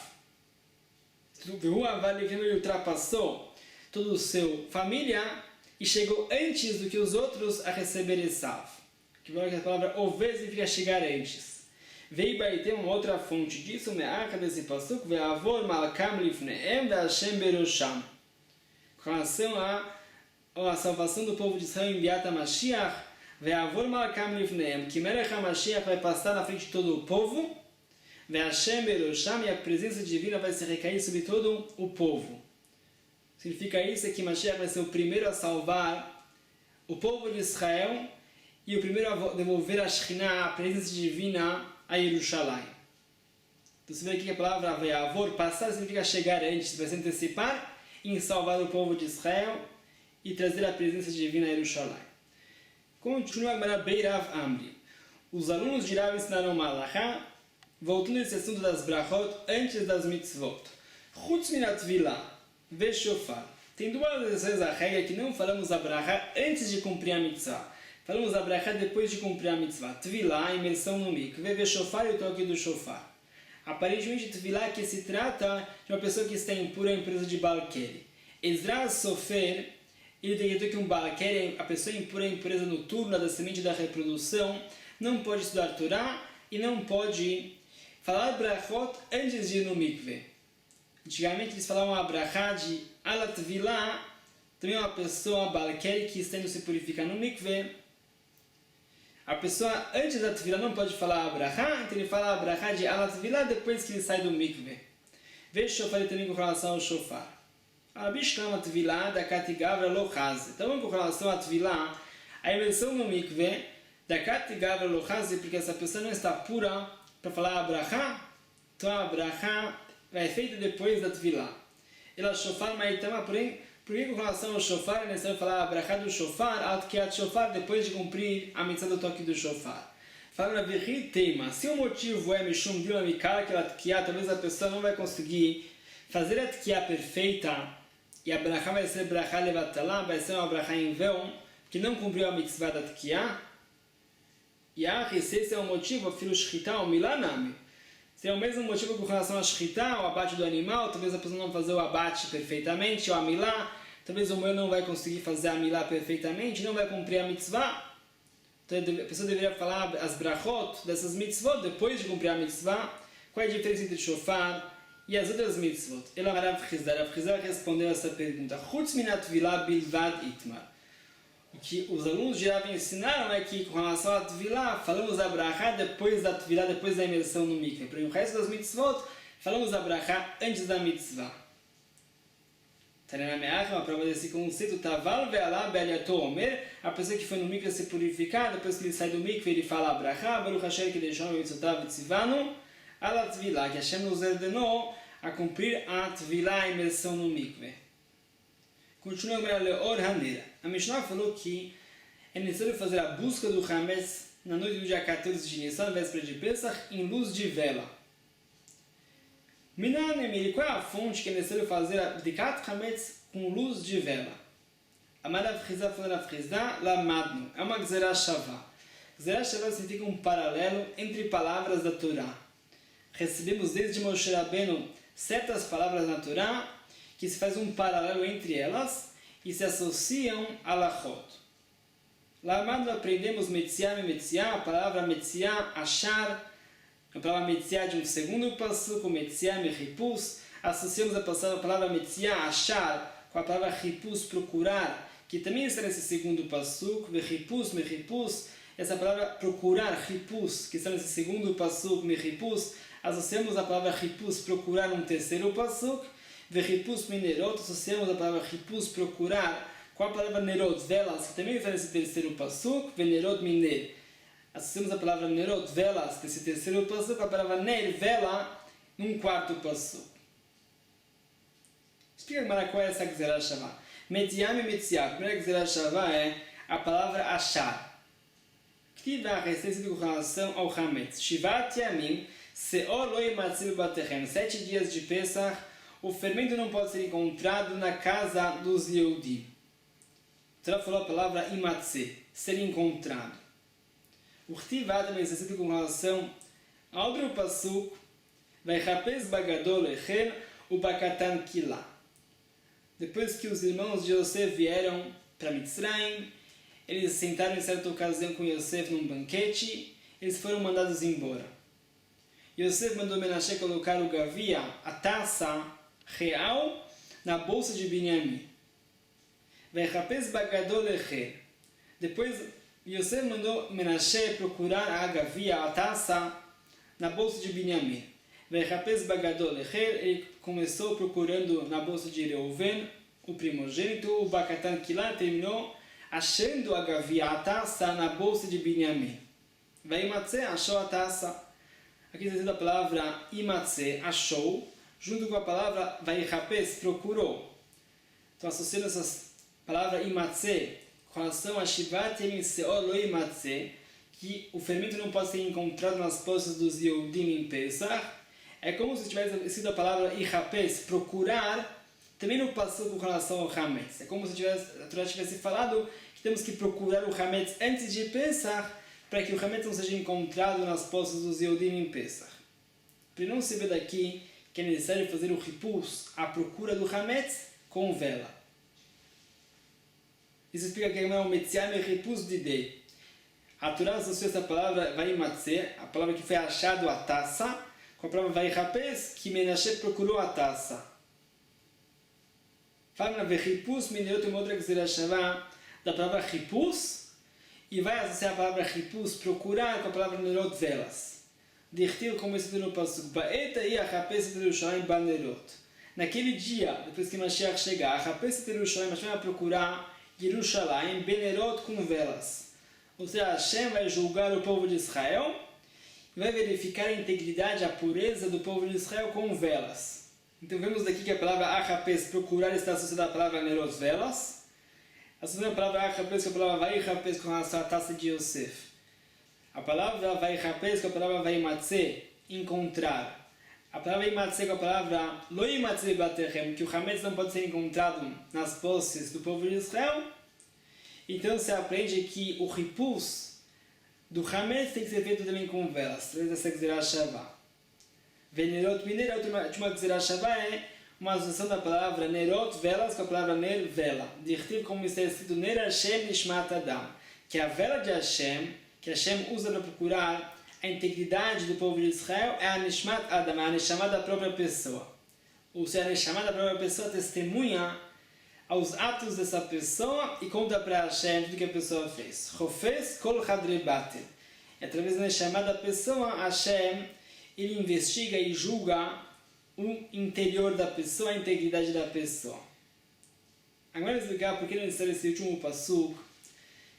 Vehu avad lifneem, ele ultrapassou toda a sua família e chegou antes do que os outros a receber Esav. Que a palavra over significa chegar antes. Veio Baitem uma outra fonte disso, me'acha desse pasuk, ve'avor malkam lifneem ve'ashem berosham. Com relação à salvação do povo de Israel em Biat HaMashiach, ve'avor malkam lifneem, que Melech HaMashiach vai passar na frente de todo o povo, ve'ashem berosham, e a presença divina vai se recair sobre todo o povo. Significa isso que Mashiach vai ser o primeiro a salvar o povo de Israel e o primeiro a devolver a Shekhinah, a presença divina, a Jerusalém. Então você vê aqui que a palavra ve'avor, passar, significa chegar antes, vai se antecipar em salvar o povo de Israel e trazer a presença divina a Jerusalém. Continua agora Beirav Amri. Os alunos de Rav ensinaram Malachá, voltando a esse assunto das brachot antes das mitzvot. Chutz minat vila, veshofar. Tem duas exceções à regra que não falamos a brachá antes de cumprir a mitzvah. Falamos a brachá depois de cumprir a mitzvah. Tvilá, a imersão no mikveh, veshofar e o toque do shofar. Aparentemente, Tvilá que se trata de uma pessoa que está impura em empresa de Balkeri. Ezra Sofer, ele decretou que um Balkeri, a pessoa impura em impureza noturna da semente da reprodução, não pode estudar Torá e não pode falar brachot antes de ir no mikveh. Antigamente eles falavam a brachá de Alat Tvilá, também uma pessoa Balkeri que está indo se purificar no mikveh. A pessoa antes da Tvilá não pode falar a brachá, então ele fala a brachá de Alat Tvilá depois que ele sai do mikveh. Veja o shofar também com relação ao shofar. A Bishkama Tvilá da Katigavra Lochaze. Então com relação à Tvilá, a imersão no mikveh da Katigavra Lochaze, porque essa pessoa não está pura para falar a brachá, então a brachá vai feita depois da tefilá. Ela shofar maitama, porém, por que com relação ao shofar é necessário falar a brachá do shofar, al-tkiat shofar, depois de cumprir a mitzvah do toque do shofar? Fala na verri tema, se o motivo é mishum dila mikala, que a tkiat, talvez a pessoa não vai conseguir fazer a tkiat perfeita, e a brachá vai ser brachá levatalá, vai ser uma brachá em vão, que não cumpriu a mitzvah da tkiat, e esse é o motivo, filho shchita ou milanami. Se é o mesmo motivo com relação a shchita, o abate do animal, talvez a pessoa não fazer o abate perfeitamente, ou a milá, talvez o moel não vai conseguir fazer a milá perfeitamente, não vai cumprir a mitzvah. Então a pessoa deveria falar as brachot dessas mitzvot depois de cumprir a mitzvah. Qual é a diferença entre shofar e as outras mitzvot? Ela Rav Chizar respondeu essa pergunta. Chutz minat vilá bilvad itmar. O que os alunos de Rav ensinaram é que com relação à tvilá, falamos a brachá depois da tvilá, depois da imersão no mikveh. Para o resto das mitzvot, falamos a brachá antes da mitzvah. Uma prova desse conceito, Taval ve'alá be'aliato omer, a pessoa que foi no mikveh se purificar, depois que ele sai do mikveh, ele fala a brachá, Baruch Hashem que deixou o mitzvotav tzivanu, ala tvilá, que Hashem nos ordenou a cumprir a tvilá, a imersão no mikveh. Continua a Leor Haneira. A Mishnah falou que é necessário fazer a busca do Hametz na noite do dia 14 de Nissan, véspera de Pesach, em luz de vela. Minanemiri, qual é a fonte que é necessário fazer a Bdikat Hametz com luz de vela? Amarav Chizah falou na Frizah, Lamadnu. É uma Gzerah Shavah. Gzerah Shavah significa um paralelo entre palavras da Torá. Recebemos desde Moshe Rabbeinu certas palavras na Torá, que se faz um paralelo entre elas e se associam a Lachot. Lá aprendemos Metziah e Metziah, a palavra Metziah, Achar, a palavra Metziah de um segundo passo, com Metziah e Ripus, associamos a palavra Metziah, Achar, com a palavra Ripus, procurar, que também está nesse segundo passo, Ripus, Meripus, essa palavra procurar, Ripus, que está nesse segundo passo, Meripus, associamos a palavra Ripus, procurar, num terceiro passo, Veripus minerot, associamos a palavra ripus, procurar, com a palavra nerot, velas, que também está nesse terceiro passuk, venerot miner. Associamos a palavra nerot, velas, nesse terceiro passuk, com a palavra ner, vela, num quarto passuk. Explica agora qual é essa Gzerah Shavah. Metziah e Metziah. A primeira Gzerah Shavah é a palavra achar. Que dá a receita com relação ao Hametz. Shivat Yamim, Seor lo yimatzil batechem. 7 dias de Pesach, o fermento não pode ser encontrado na casa dos Yehudim. Então ela falou a palavra imatze, ser encontrado. O Chtivá também se cita com relação ao outro passuk, vai rapez bagadol echer o bakatan kilá. Depois que os irmãos de Yosef vieram para Mitzrayim, eles sentaram em certa ocasião com Yosef num banquete, eles foram mandados embora. Yosef mandou Menashe colocar o gavia, a taça real, na bolsa de Binyamin. Depois Yosef mandou Menashe procurar a gavia, a taça, na bolsa de Binyamin. Ele começou procurando na bolsa de Reuven, o primogênito, o Bakatan Kilá terminou achando a gavia, a taça, na bolsa de Binyamin. Vaimatze achou a taça. Aqui está escrito a palavra imatze, achou, junto com a palavra vairapes, procurou. Então, associando essas palavras imatze com relação a shivat yemim seor lo imatze, que o fermento não pode ser encontrado nas posses dos Yehudim em Pesach, é como se tivesse escrito a palavra irapes, procurar, também no passou com relação ao Hametz. É como se a Torá tivesse falado que temos que procurar o Hametz antes de Pesach, para que o Hametz não seja encontrado nas posses dos Yehudim em Pesach. Para não se ver daqui que é necessário fazer o ripus, a procura do Hametz, com vela. Isso explica que é o Metziah e ripus de Dei. A Torá associou essa palavra vaimatze, a palavra que foi achado a taça, com a palavra vairapes, que Menashe procurou a taça. Fala na verripus, minerot uma outra Gzerah Shavah da palavra ripus, e vai associar a palavra ripus, procurar, com a palavra nerot, velas. Dirtil, como está no pasuk, ba'eta e achapes et Yerushalayim banerot. Naquele dia, depois que Mashiach chegar, achapes et Yerushalayim, Hashem vai procurar Yerushalayim, benerot, com velas. Ou seja, Hashem vai julgar o povo de Israel, e vai verificar a integridade, a pureza do povo de Israel com velas. Então vemos daqui que a palavra achapes, procurar, está associada à palavra nerot, velas. Associada à palavra achapes com a palavra vaichapes com relação à taça de Yosef. A palavra vaichapes com a palavra vaimatze, encontrar. A palavra imatze com a palavra lo imatze baterem, que o hametz não pode ser encontrado nas posses do povo de Israel. Então se aprende que o ripus do hametz tem que ser feito também com velas, através dessa gzerah shavá. Venerot minerot, a última gzerah shavá é uma associação da palavra nerot, velas, com a palavra ner, vela. Dirtiv, como está escrito, ner Hashem nishmat adam, que a vela de Hashem, que Hashem usa para procurar a integridade do povo de Israel, é a nishmat adam, a neshama da própria pessoa. Ou seja, a neshama da própria pessoa testemunha aos atos dessa pessoa e conta para Hashem tudo que a pessoa fez. Chofes kol hadrei batel. E através da neshama da pessoa, Hashem, ele investiga e julga o interior da pessoa, a integridade da pessoa. Agora vamos explicar por que é necessário esse último pasuk,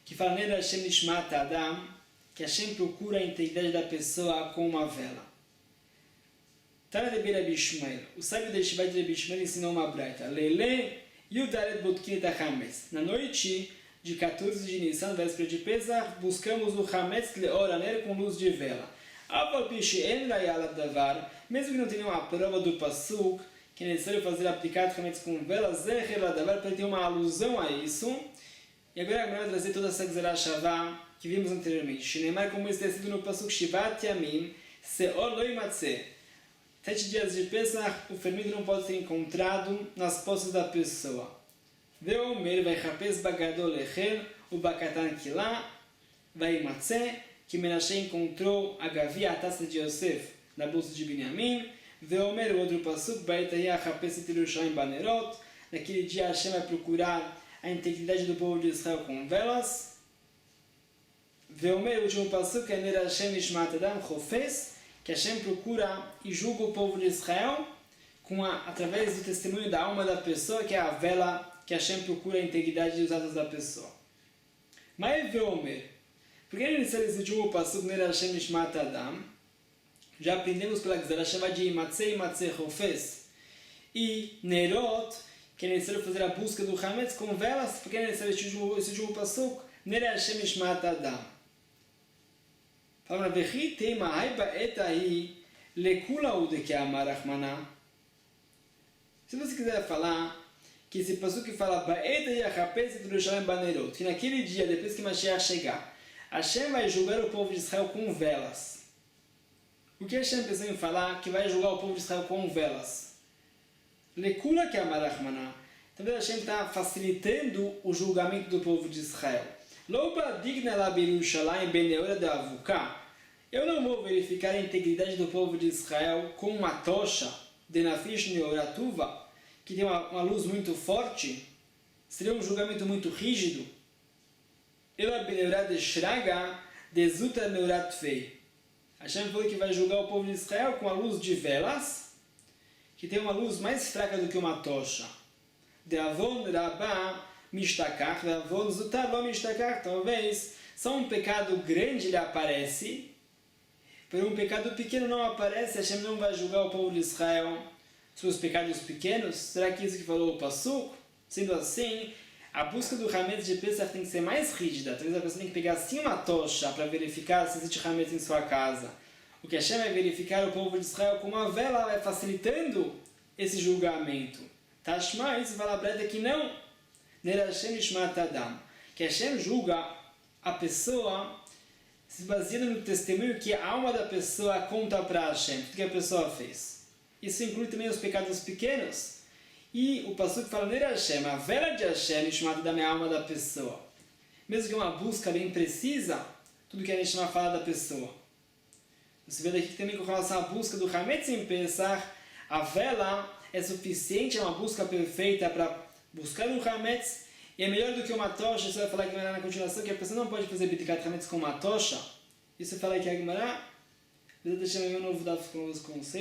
que fala nele Hashem nishmat adam, que Hashem procura a integridade da pessoa com uma vela. Tana de Rabi Ishmael, o sábio da Yeshiva de Rabi Ishmael ensinou uma braita. Leile Yudaret Botkin et HaChametz. Na noite de 14 de Nissan, véspera de Pesach, buscamos o Hametz Leor Aner com luz de vela. Aval Pishi En Rayalav Davar, mesmo que não tenha uma prova do pasuk, que é necessário fazer aplicar o Hametz com vela, Zecher Davar, para ter uma alusão a isso. E agora vai trazer toda essa gzerah shavá que vimos anteriormente. Shinemar, como está escrito no pasuk Shivat Yamim, Seor Lo Imatze. 7 dias de Pesach, o fermento não pode ser encontrado nas posses da pessoa. Veomer vai rapes bagadol lecher, o bakatan kilá, vai imatze, que Menashe encontrou a gavia, a taça de Yosef, na bolsa de Binyamin. Veomer, o outro pasuk, baitaya rapes et Yerushalayim banerot. Naquele dia Hashem vai procurar a integridade do povo de Israel com velas. Veomer, o último pasuk, é ner Hashem nishmat adam chofes, que Hashem procura e julga o povo de Israel através do testemunho da alma da pessoa, que é a vela que Hashem procura a integridade dos atos da pessoa. Mas Veomer, por que ele esse último passuco ner Hashem nishmat adam? Já aprendemos pela gzerah shavá de imatze chofes e nerot, que é necessário fazer a busca do hametz com velas. Por que é necessário esse último passuco ner Hashem nishmat adam? Fala, vechi tema haiba etahi lekula ude que amar Rahmaná. Se você quiser falar que esse passuco que fala baeta yachapes et Yerushalayim banerot, que naquele dia, depois que Mashiach chegar, Hashem vai julgar o povo de Israel com velas. O que Hashem pensou em falar que vai julgar o povo de Israel com velas? Lekula que amar Rahmaná. Talvez Hashem está facilitando o julgamento do povo de Israel. Loba digna la Yerushalayim beneora de avuká. Eu não vou verificar a integridade do povo de Israel com uma tocha de nafish neoratuva, que tem uma luz muito forte. Seria um julgamento muito rígido. Ela beneora de shraga de zuta neurat fei. Hashem falou que vai julgar o povo de Israel com a luz de velas, que tem uma luz mais fraca do que uma tocha. De avon rabá mishtakach, de avon zuta lo mishtakach. Talvez só um pecado grande lhe aparece, por um pecado pequeno não aparece. Hashem não vai julgar o povo de Israel sobre os pecados pequenos. Será que isso que falou o passuco? Sendo assim, a busca do hametz de Pesach tem que ser mais rígida. Talvez a pessoa tenha que pegar sim uma tocha para verificar se existe hametz em sua casa. O que Hashem vai verificar o povo de Israel com uma vela, vai facilitando esse julgamento. Tashma, isso fala breta que não. Ner Hashem nishmat adam. Que Hashem julga a pessoa se baseando no testemunho que a alma da pessoa conta para Hashem, tudo que a pessoa fez. Isso inclui também os pecados pequenos. E o passuco fala, ner Hashem, a vela de Hashem, chamada da minha alma da pessoa. Mesmo que uma busca bem precisa, tudo que a Neshama fala da pessoa. Você vê daqui que também com relação à busca do Hametz em Pesach, a vela é suficiente, é uma busca perfeita para buscar o Hametz, e é melhor do que uma tocha. Isso vai falar que na continuação que a pessoa não pode fazer Bitikat Hametz com uma tocha. Isso fala que a Gemara, Deus deixa eu um novo dado com os conceitos.